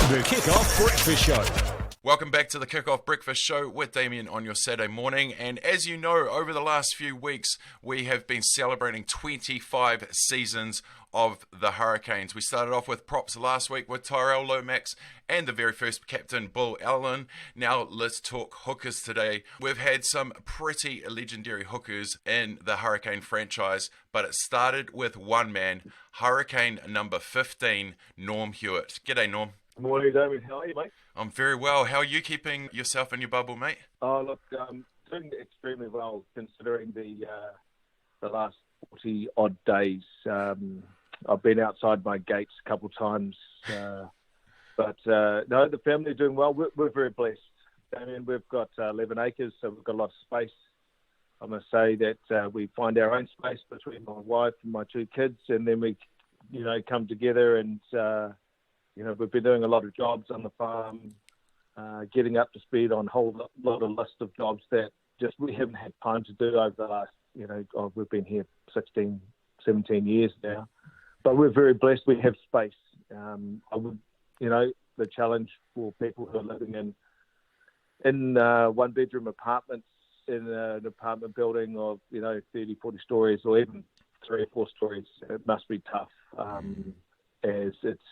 The Kick-Off Breakfast Show. Welcome back to the Kick-Off Breakfast Show with Damian on your Saturday morning. And as you know, over the last few weeks, we have been celebrating 25 seasons of the Hurricanes. We started off with props last week with Tyrel, Lomax, and the very first captain, Bull Allen. Now let's talk hookers today. We've had some pretty legendary hookers in the Hurricane franchise, but it started with one man, Hurricane number 15, Norm Hewitt. G'day, Norm. Morning, Damian. How are you, mate? I'm very well. How are you keeping yourself in your bubble, mate? Oh, look, doing extremely well considering the last 40-odd days. I've been outside my gates a couple of times. But no, the family are doing well. We're very blessed. Damian, we've got 11 acres, so we've got a lot of space. I must say that we find our own space between my wife and my two kids, and then we, come together and... we've been doing a lot of jobs on the farm, getting up to speed on a whole lot of list of jobs that just we haven't had time to do over the last, we've been here 16, 17 years now. But we're very blessed. We have space. The challenge for people who are living in one-bedroom apartments in an apartment building of, 30, 40 stories or even 3 or 4 stories, it must be tough as it's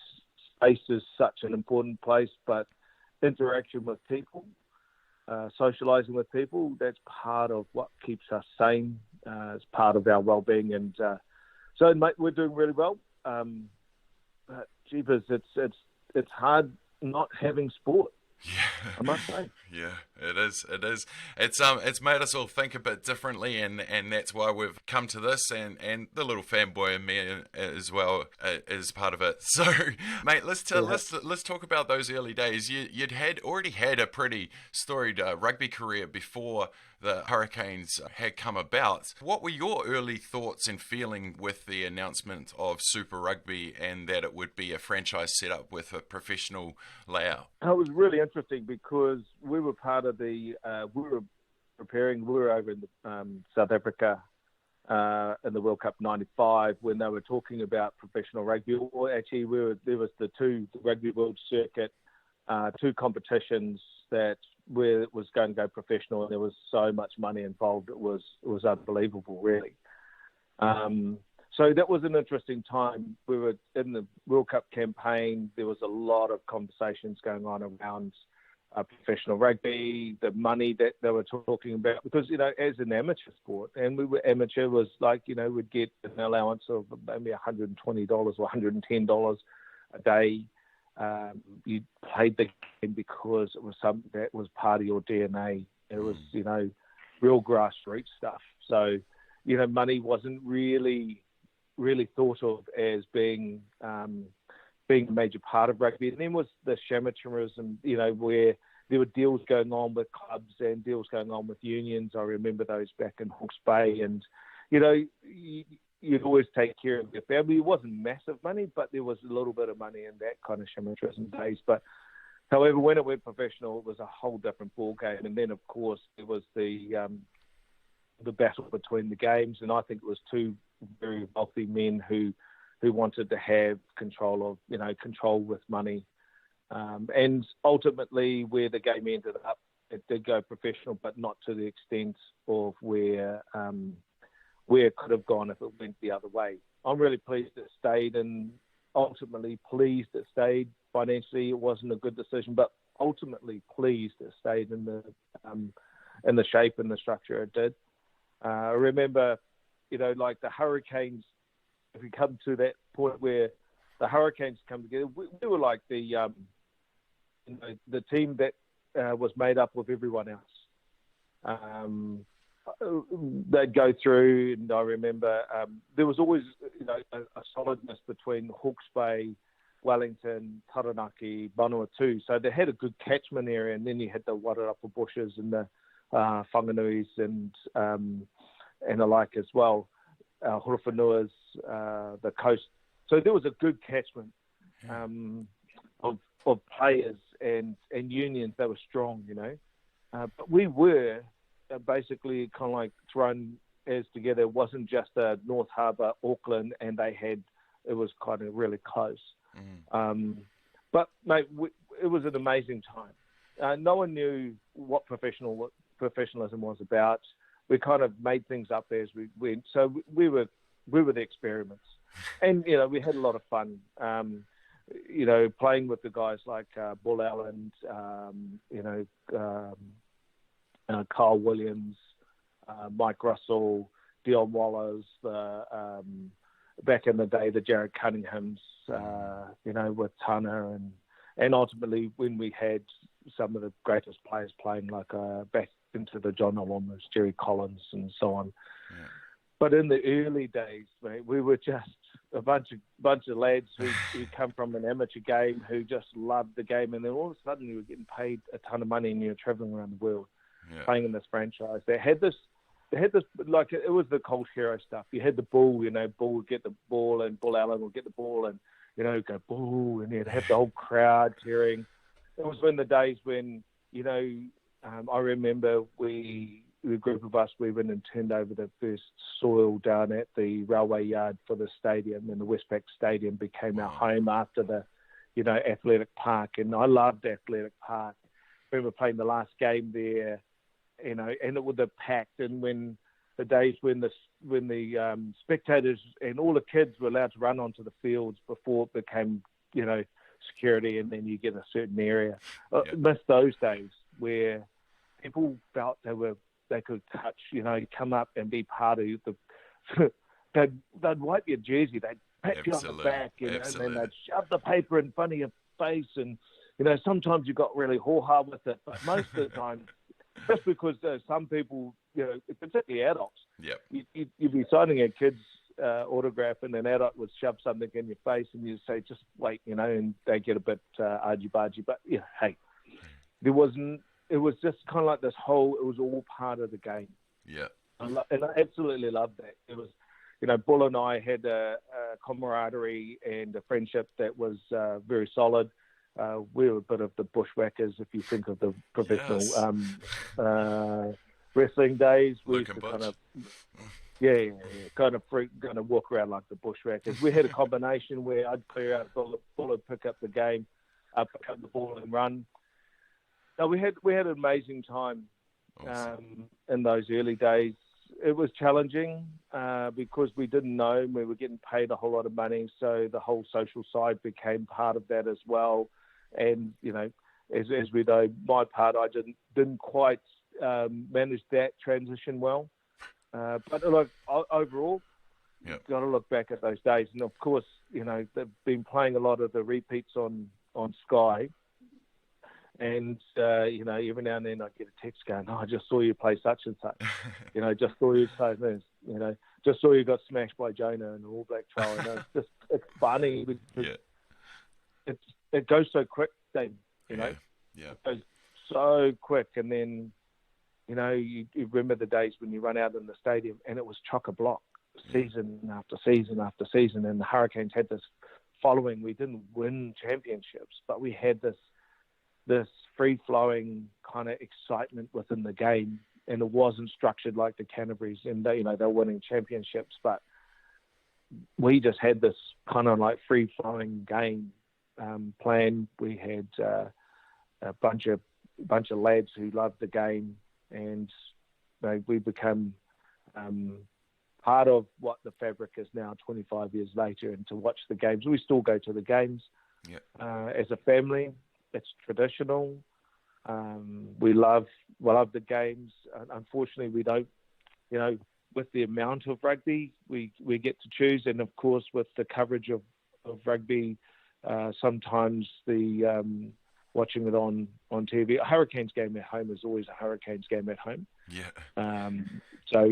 space is such an important place, but interaction with people, socialising with people, that's part of what keeps us sane. It's part of our well-being. And so, mate, we're doing really well. But, jeepers, it's hard not having sport. Yeah, I must say. Yeah, it is. It's made us all think a bit differently, and that's why we've come to this, and the little fanboy in me as well is part of it. So, mate, let's talk about those early days. You'd already had a pretty storied rugby career before the Hurricanes had come about. What were your early thoughts and feeling with the announcement of Super Rugby and that it would be a franchise set up with a professional layout? It was really interesting because we were part of we were over in South Africa in the World Cup '95 when they were talking about professional rugby. Or actually, there was the Rugby World Circuit, 2 competitions where it was going to go professional, and there was so much money involved. It was unbelievable, really. So that was an interesting time. We were in the World Cup campaign. There was a lot of conversations going on around professional rugby, the money that they were talking about. Because, as an amateur sport, and we were amateur, was like, we'd get an allowance of maybe $120 or $110 a day. You played the game because it was something that was part of your DNA. It was, real grassroots stuff. So, money wasn't really thought of as being a major part of rugby. And then was the amateurism, where there were deals going on with clubs and deals going on with unions. I remember those back in Hawke's Bay. And, you'd always take care of your family. It wasn't massive money, but there was a little bit of money in that kind of amateurism days. But however, when it went professional, it was a whole different ball game. And then, of course, there was the battle between the games. And I think it was 2 very wealthy men who wanted to have control with money. And ultimately, where the game ended up, it did go professional, but not to the extent of where it could have gone if it went the other way. I'm really pleased it stayed, and ultimately pleased it stayed. Financially, it wasn't a good decision, but ultimately pleased it stayed in the shape and the structure it did. I remember, like the Hurricanes, if we come to that point where the Hurricanes come together, we were like the team that was made up of everyone else. They'd go through, and I remember there was always a solidness between Hawke's Bay, Wellington, Taranaki, Vanuatu. So they had a good catchment area, and then you had the Wairarapa bushes and the Whanganuis and the like as well, Horowhanuas, the coast. So there was a good catchment of players and unions that were strong, But we were basically kind of like thrown as together. It wasn't just a North Harbour, Auckland, and it was kind of really close. But mate, it was an amazing time. No one knew what professionalism was about. We kind of made things up as we went. So we were the experiments, and we had a lot of fun. Playing with the guys like Bull Allen, Carl Williams, Mike Russell, Dion Wallace, back in the day, the Jared Cunninghams, with Tana, and ultimately when we had some of the greatest players playing, like back into the John Auma's, Jerry Collins, and so on. Yeah. But in the early days, mate, we were just a bunch of lads who come from an amateur game, who just loved the game, and then all of a sudden you were getting paid a ton of money and you were traveling around the world, playing in this franchise. They had this like, it was the Cold Hero stuff. You had the Bull, Bull would get the ball, and Bull Allen would get the ball, and go Bull, and you'd have the whole crowd cheering. It was when the days when I remember the group of us, we went and turned over the first soil down at the railway yard for the stadium, and the Westpac Stadium became our home after the, Athletic Park. And I loved Athletic Park. I remember playing the last game there, and it was packed. And when the days when the spectators and all the kids were allowed to run onto the fields before it became, security, and then you get a certain area. I miss those days where people felt they could touch, come up and be part of the. they'd wipe your jersey, they'd pat you on the back, and then they'd shove the paper in front of your face, and sometimes you got really ho-ha with it, but most of the time, just because some people, particularly adults, you'd be signing a kid's autograph, and an adult would shove something in your face, and you say, just wait, and they get a bit argy-bargy, but hey, there wasn't. It was just kind of like it was all part of the game. Yeah. And I absolutely loved that. It was, Bull and I had a camaraderie and a friendship that was very solid. We were a bit of the bushwhackers, if you think of the professional wrestling days. We used to kind of walk around like the bushwhackers. We had a combination where I'd clear out Bull would pick up the game, pick up the ball and run. No, we had an amazing time in those early days. It was challenging because we didn't know we were getting paid a whole lot of money, so the whole social side became part of that as well. And as we know, my part, I didn't quite manage that transition well. But look, overall, got to look back at those days, and of course, they've been playing a lot of the repeats on Sky. And, every now and then I get a text going, I just saw you play such and such. Just saw you play this. Just saw you got smashed by Jonah in the All Black trial. And it's funny because it goes so quick, Dave, It goes so quick. And then, you remember the days when you run out in the stadium and it was chock-a-block season after season after season. And the Hurricanes had this following. We didn't win championships, but we had this free-flowing kind of excitement within the game, and it wasn't structured like the Canterbury's, and they were winning championships, but we just had this kind of like free-flowing game plan. We had a bunch of lads who loved the game, and we become part of what the fabric is now 25 years later. And to watch the games, we still go to the games as a family. It's traditional. We love the games. Unfortunately, we don't, with the amount of rugby we get to choose, and of course with the coverage of rugby, sometimes the watching it on TV. A Hurricanes game at home is always a Hurricanes game at home. Yeah. So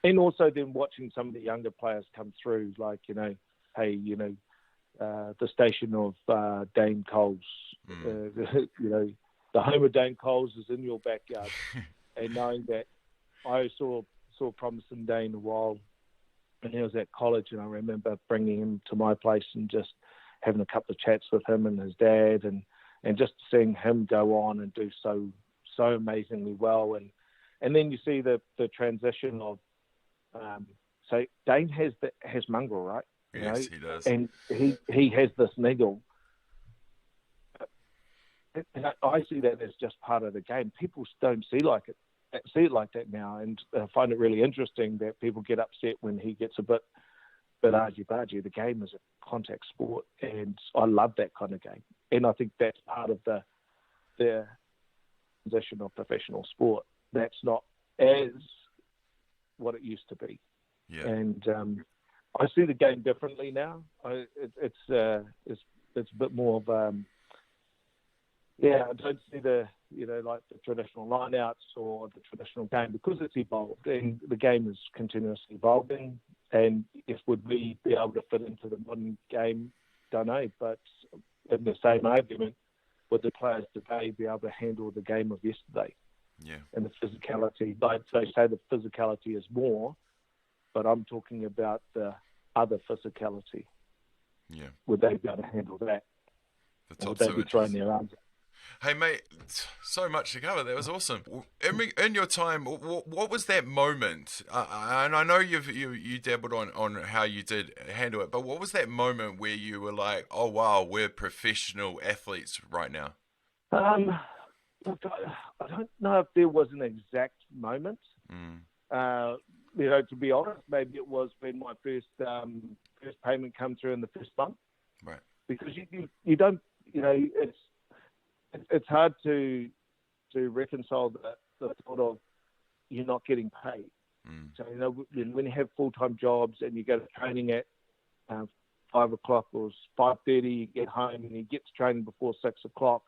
and also then watching some of the younger players come through, like the station of Dane Coles. The home of Dane Coles is in your backyard, and knowing that I saw promising Dane a while, and he was at college, and I remember bringing him to my place and just having a couple of chats with him and his dad, and just seeing him go on and do so amazingly well, and then you see the transition of so Dane has mongrel, right? Yes, he does. And he has this niggle. And I see that as just part of the game. People don't see it like that now, and I find it really interesting that people get upset when he gets a bit argy-bargy. The game is a contact sport, and I love that kind of game. And I think that's part of the position of professional sport. That's not as what it used to be. Yeah. And I see the game differently now. It's a bit more of I don't see the like the traditional lineouts or the traditional game, because it's evolved and the game is continuously evolving. And yes, would we be able to fit into the modern game? Don't know. But in the same argument, would the players today be able to handle the game of yesterday? Yeah. And the physicality, like they say, the physicality is more, but I'm talking about the other physicality. Yeah. Would they be able to handle that? That's or would they be throwing their arms up? Hey, mate, so much to cover. That was awesome. In your time, what was that moment? And I know you dabbled on how you did handle it, but what was that moment where you were like, oh, wow, we're professional athletes right now? Look, I don't know if there was an exact moment. To be honest, maybe it was when my first payment came through in the first month. Right. Because you don't, it's hard to reconcile the thought of you're not getting paid. So when you have full-time jobs and you go to training at 5 o'clock or 5:30, you get home and you get to training before 6 o'clock.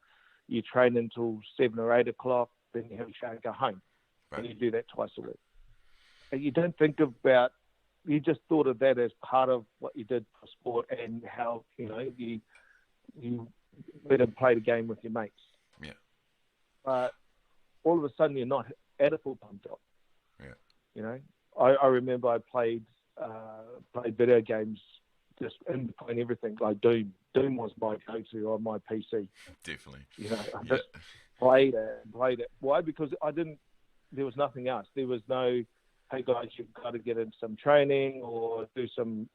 You train until 7 or 8 o'clock, then you have a shower and go home. Right. And you do that twice a week. And you don't think about, you just thought of that as part of what you did for sport and how, you went and played a game with your mates. Yeah. But all of a sudden you're not at a full-time job. Yeah. I remember I played video games just in between everything, like Doom. Doom was my go-to on my PC. Definitely. I just played it. Why? Because there was nothing else. There was no, hey guys, you've got to get in some training or do some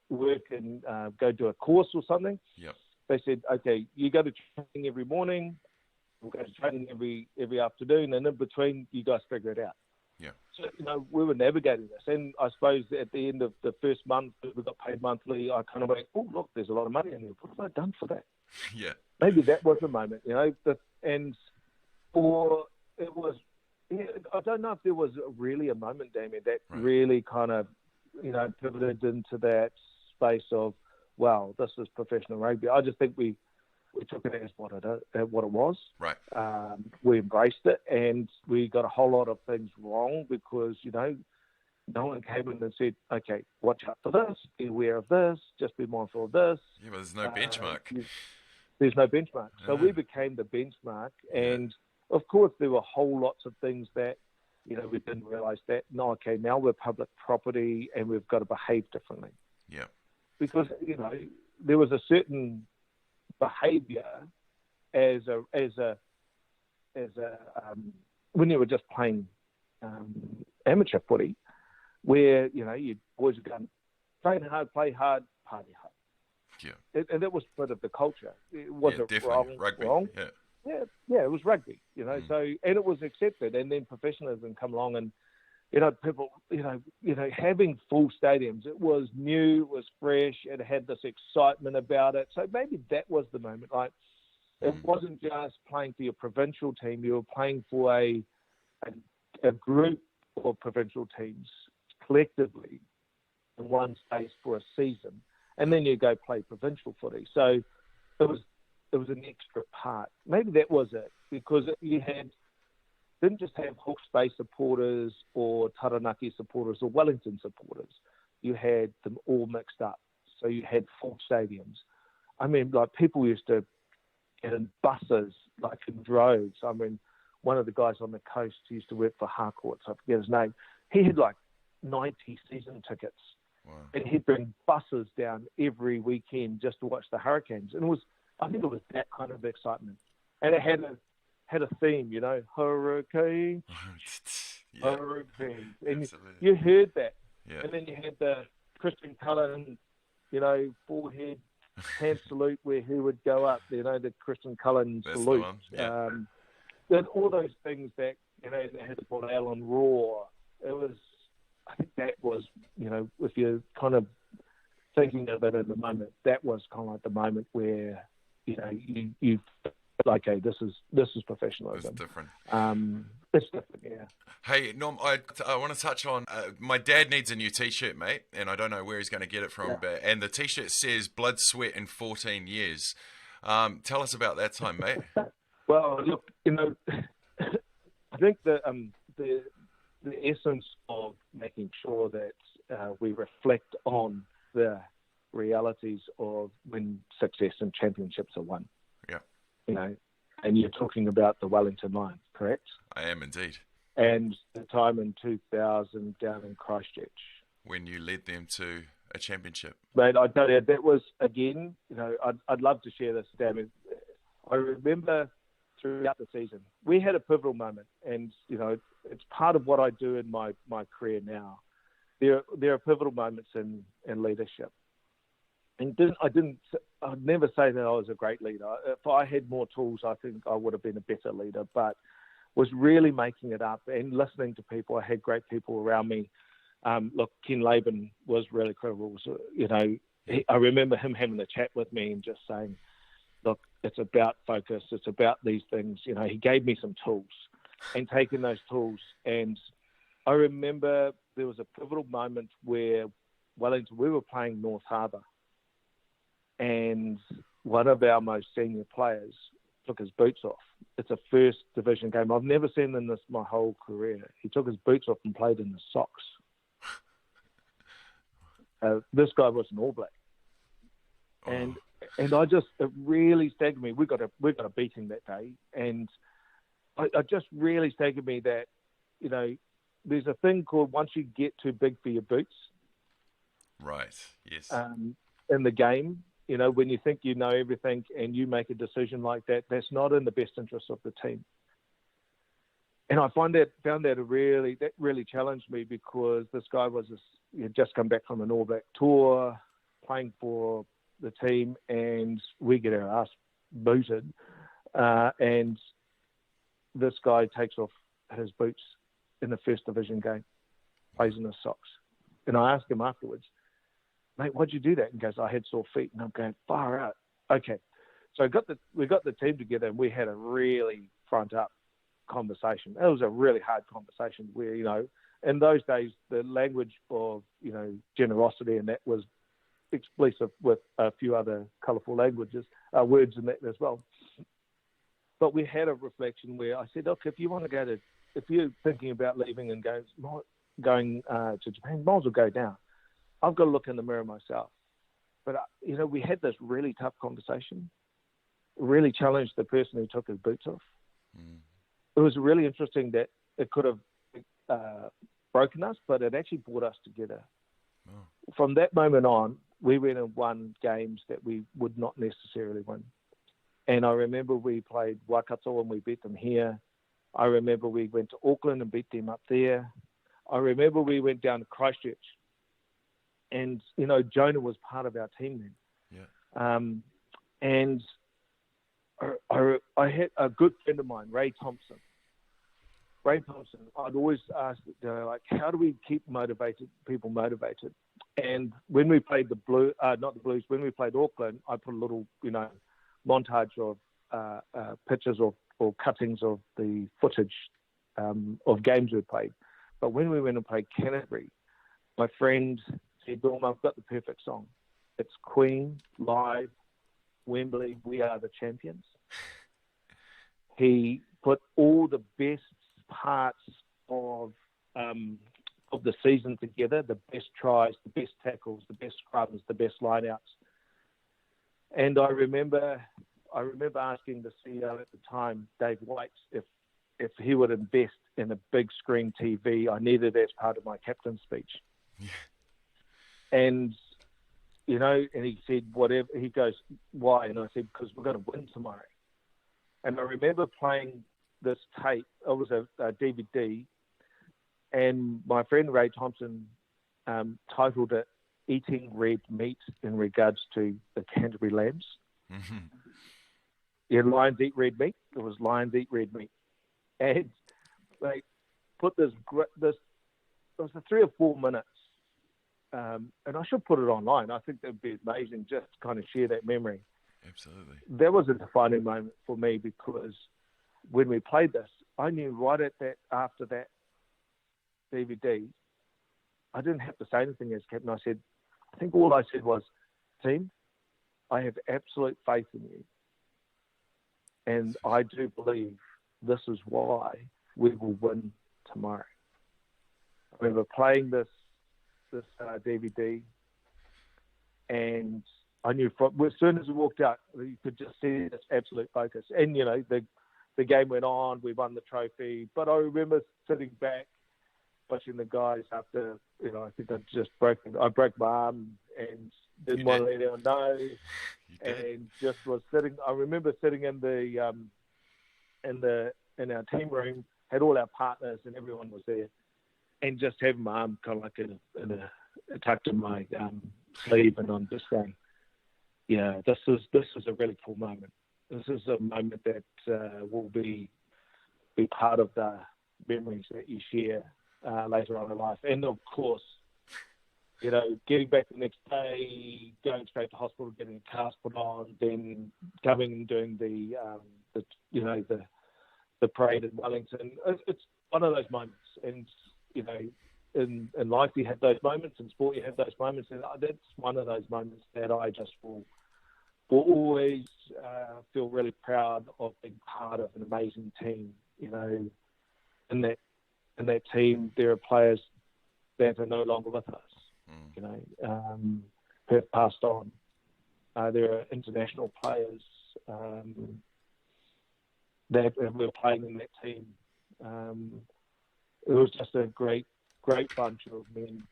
work and go do a course or something. Yep. They said, okay, you go to training every morning, we'll go to training every afternoon, and in between, you guys figure it out. Yeah. So, we were navigating this. And I suppose at the end of the first month, we got paid monthly, I kind of went, oh, look, there's a lot of money in there. What have I done for that? Yeah. Maybe that was the moment, I don't know if there was really a moment, Damian, that really kind of, pivoted into that space of, wow, this is professional rugby. I just think we took it as what it was. Right. We embraced it, and we got a whole lot of things wrong because, no one came in and said, okay, watch out for this, be aware of this, just be mindful of this. Yeah, but there's no benchmark. There's no benchmark. So we became the benchmark, and of course there were whole lots of things that, we didn't realise that, now we're public property and we've got to behave differently. Yeah. Because, there was a certain behaviour as a when you were just playing amateur footy, where you boys are going train hard, play hard, party hard. Yeah, and that was part of the culture. It wasn't definitely rugby. Wrong. Yeah, it was rugby. So and it was accepted, and then professionalism come along, and people, having full stadiums, it was new, it was fresh, it had this excitement about it. So maybe that was the moment. Like, it wasn't just playing for your provincial team, you were playing for a group of provincial teams collectively in one space for a season, and then you go play provincial footy. So it was an extra part. Maybe that was it, because you didn't just have Hawke's Bay supporters or Taranaki supporters or Wellington supporters. You had them all mixed up. So you had full stadiums. I mean, like, people used to get in buses, like in droves. I mean, one of the guys on the coast who used to work for Harcourts, I forget his name, he had like 90 season tickets. Wow. And he'd bring buses down every weekend just to watch the Hurricanes. And I think it was that kind of excitement. And it had a theme, Hurricane, Hurricane. And you heard that. Yeah. And then you had the Christian Cullen, forehead hand salute where he would go up, the Christian Cullen That's salute. the one, yeah. There's all those things that, they had to put Alan Raw. I think that was, if you're kind of thinking of it at the moment, that was kind of like the moment where, you like, okay, this is professionalism. It's different. It's different, yeah. Hey, Norm, I want to touch on, my dad needs a new T-shirt, mate, and I don't know where he's going to get it from, Yeah. but, and the T-shirt says blood, sweat, and 14 years. Tell us about that time, mate. Well, look, I think the essence of making sure that we reflect on the realities of when success and championships are won. Yeah. And you're talking about the Wellington Lions, correct? I am indeed. And the time in 2000 down in Christchurch. When you led them to a championship. Mate, I tell you, that was, again, I'd love to share this, Damian. I remember throughout the season, we had a pivotal moment, and, it's part of what I do in my career now. There are pivotal moments in leadership. And I'd never say that I was a great leader. If I had more tools, I think I would have been a better leader, but was really making it up and listening to people. I had great people around me. Look, Ken Laban was really credible. So, I remember him having a chat with me and just saying, look, it's about focus. It's about these things. He gave me some tools and taking those tools. And I remember there was a pivotal moment where Wellington, we were playing North Harbour, and one of our most senior players took his boots off. It's a first division game. I've never seen in this my whole career. He took his boots off and played in the socks. This guy was an All Black. And it really staggered me. We got a beating that day, and I just really staggered me that, there's a thing called once you get too big for your boots. Right. Yes. In the game, when you think you know everything and you make a decision like that, that's not in the best interest of the team. And I found that really challenged me, because this guy had just come back from an All Black tour, playing for the team, and we get our ass booted. And this guy takes off his boots in the first division game, plays in his socks. And I asked him afterwards, mate, why'd you do that? And he goes, I had sore feet. And I'm going, far out. Okay. So we got the team together, and we had a really front up conversation. It was a really hard conversation where, in those days, the language of, generosity and that was explicit with a few other colourful words in that as well. But we had a reflection where I said, look, if you're thinking about leaving and going to Japan, might as well go down. I've got to look in the mirror myself. But, we had this really tough conversation, really challenged the person who took his boots off. Mm. It was really interesting that it could have broken us, but it actually brought us together. Oh. From that moment on, we went and won games that we would not necessarily win. And I remember we played Waikato and we beat them here. I remember we went to Auckland and beat them up there. I remember we went down to Christchurch. And, Jonah was part of our team then. Yeah. And I had a good friend of mine, Ray Thompson. I'd always ask, how do we keep people motivated? And when we played when we played Auckland, I put a little, montage of pictures or cuttings of the footage of games we played. But when we went and played Canterbury, my friend said, Bill, I've got the perfect song. It's Queen, live, Wembley, we are the champions. He put all the best parts of the season together, the best tries, the best tackles, the best scrums, the best lineouts. And I remember asking the CEO at the time, Dave White, if he would invest in a big screen TV. I needed it as part of my captain's speech. Yeah. And, and he said, whatever. He goes, why? And I said, because we're going to win tomorrow. And I remember playing this tape. It was a DVD. And my friend Ray Thompson titled it, eating red meat in regards to the Canterbury Lambs. Mm-hmm. Yeah, lions eat red meat. It was lions eat red meat. And they put this, it was 3 or 4 minutes. And I should put it online. I think that would be amazing just to kind of share that memory. Absolutely. That was a defining moment for me because when we played this, I knew right after that DVD, I didn't have to say anything as captain. I think all I said was, team, I have absolute faith in you. And I do believe this is why we will win tomorrow. I remember playing this DVD, and I knew as soon as we walked out, you could just see this absolute focus. And, the game went on, we won the trophy. But I remember sitting back, watching the guys after, I think I broke my arm and didn't want to let anyone know. And just was sitting. I remember sitting in our team room, had all our partners and everyone was there, and just having my arm kind of like tucked in my sleeve, and I'm just saying, this is a really cool moment. This is a moment that will be part of the memories that you share later on in life. And of course, getting back the next day, going straight to hospital, getting a cast put on, then coming and doing the parade in Wellington. It's one of those moments. And, in life you have those moments, in sport you have those moments, and that's one of those moments that I just will always feel really proud of being part of an amazing team. In that team there are players that are no longer with us, who have passed on. There are international players that were playing in that team. It was just a great bunch of men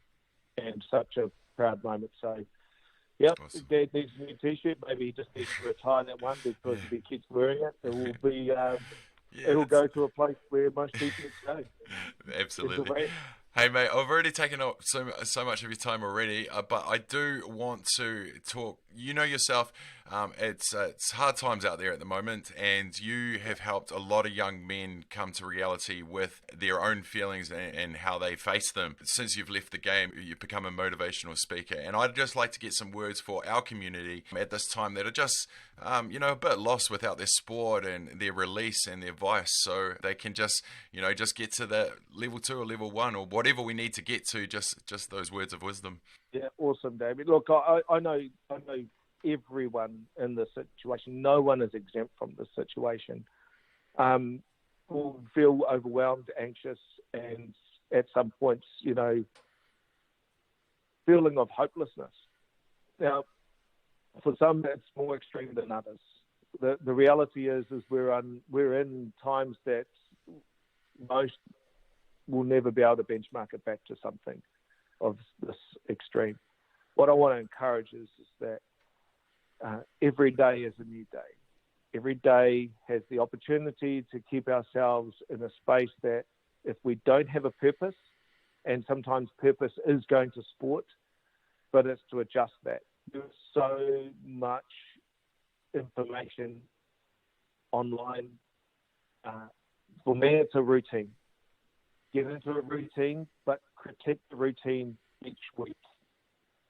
and such a proud moment. So, awesome. Dad needs a new T-shirt. Maybe he just needs to retire that one because if he keeps wearing it, it will be. It'll go to a place where most T-shirts go. Absolutely. Hey mate, I've already taken up so much of your time already, but I do want to talk. You know yourself, it's hard times out there at the moment, and you have helped a lot of young men come to reality with their own feelings and how they face them. Since you've left the game, you've become a motivational speaker, and I'd just like to get some words for our community at this time that are just, a bit lost without their sport and their release and their vice, so they can just get to that level 2 or level 1 or whatever we need to get to. Just those words of wisdom. Yeah, awesome, David. Look, I know everyone in this situation. No one is exempt from this situation. Will feel overwhelmed, anxious, and at some points, feeling of hopelessness. Now, for some, it's more extreme than others. The reality is we're in times that most will never be able to benchmark it back to something of this extreme. What I want to encourage is that every day is a new day. Every day has the opportunity to keep ourselves in a space that if we don't have a purpose, and sometimes purpose is going to sport, but it's to adjust that. There's so much information online. For me, it's a routine. Get into a routine, but critique the routine each week.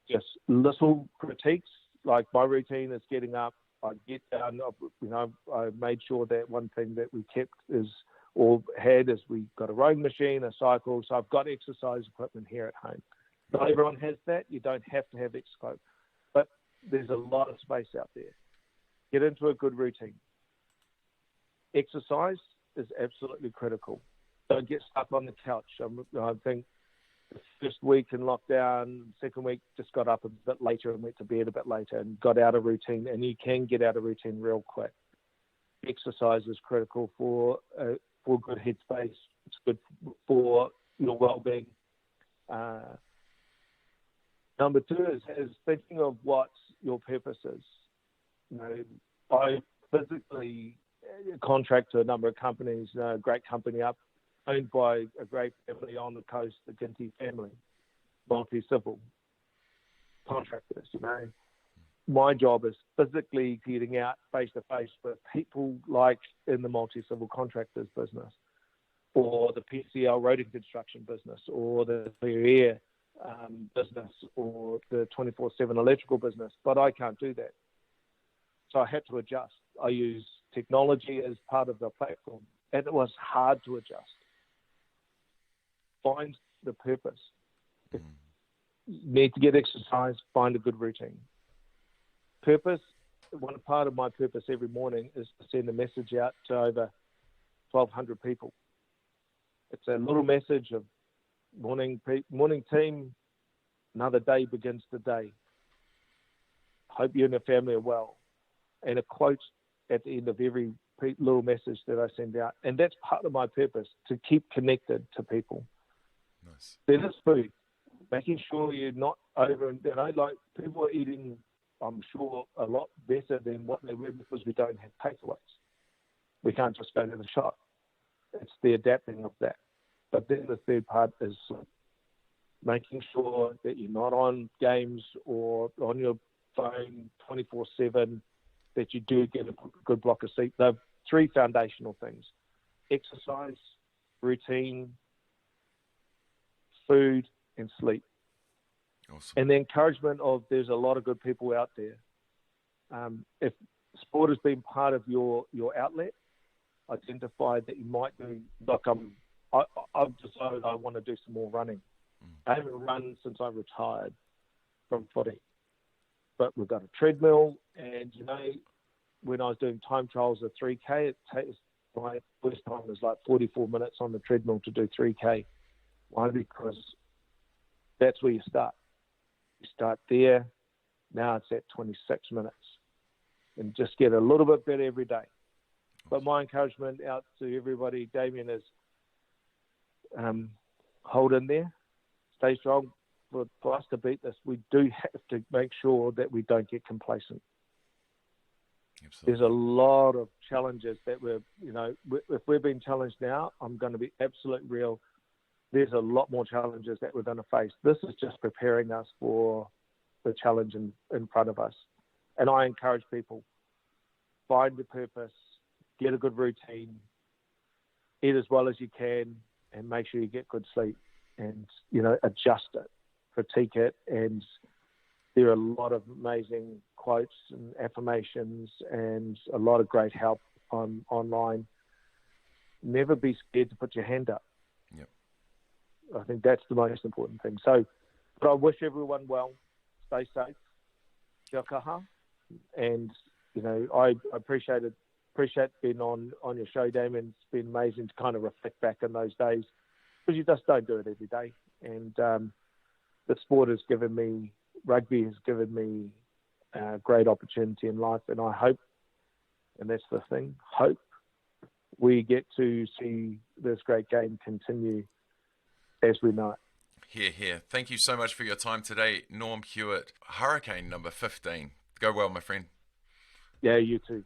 Just little critiques, like my routine is getting up. I get down. I made sure that one thing that we kept is we got a rowing machine, a cycle. So I've got exercise equipment here at home. Not everyone has that. You don't have to have exercise, but there's a lot of space out there. Get into a good routine. Exercise is absolutely critical. Don't get stuck on the couch. I think the first week in lockdown, second week, just got up a bit later and went to bed a bit later and got out of routine. And you can get out of routine real quick. Exercise is critical for good headspace. It's good for your well-being. Number 2 is thinking of what your purpose is. I physically contract to a number of companies, a great company owned by a great family on the coast, the Ginty family, multi-civil. contractors, my job is physically getting out face-to-face with people like in the multi-civil contractors business, or the PCL roading construction business, or the air business, or the 24/7 electrical business. But I can't do that. So I had to adjust. I use technology as part of the platform, and it was hard to adjust. Find the purpose. If you need to get exercise, find a good routine. Purpose, one part of my purpose every morning is to send a message out to over 1,200 people. It's a little message of morning team, another day begins today. Hope you and your family are well. And a quote at the end of every little message that I send out. And that's part of my purpose, to keep connected to people. Nice. Then it's food. Making sure you're not over, like people are eating, I'm sure, a lot better than what they were because we don't have takeaways. We can't just go to the shop. It's the adapting of that. But then the third part is making sure that you're not on games or on your phone 24/7, that you do get a good block of sleep. They're three foundational things: exercise, routine, food, and sleep. Awesome. And the encouragement of there's a lot of good people out there. If sport has been part of your outlet, identify that you might do, like I've decided I want to do some more running. I haven't run since I retired from footy. But we've got a treadmill, and when I was doing time trials of 3K, my first time was like 44 minutes on the treadmill to do 3K. Why? Because that's where you start. You start there. Now it's at 26 minutes, and just get a little bit better every day. But my encouragement out to everybody, Damian, is hold in there, stay strong. For us to beat this, we do have to make sure that we don't get complacent. Absolutely. There's a lot of challenges that if we're being challenged now, I'm going to be absolutely real. There's a lot more challenges that we're going to face. This is just preparing us for the challenge in front of us. And I encourage people, find your purpose, get a good routine, eat as well as you can, and make sure you get good sleep, and, adjust it, critique it. And there are a lot of amazing quotes and affirmations and a lot of great help online. Never be scared to put your hand up. Yep. I think that's the most important thing. So, but I wish everyone well. Stay safe. Kia kaha. And, I appreciate being on your show, Damian. It's been amazing to kind of reflect back on those days, because you just don't do it every day. And the sport has given me, rugby has given me a great opportunity in life. And I hope, and that's the thing, hope we get to see this great game continue as we know it. Here. Thank you so much for your time today, Norm Hewitt, Hurricane number 15. Go well, my friend. Yeah, you too.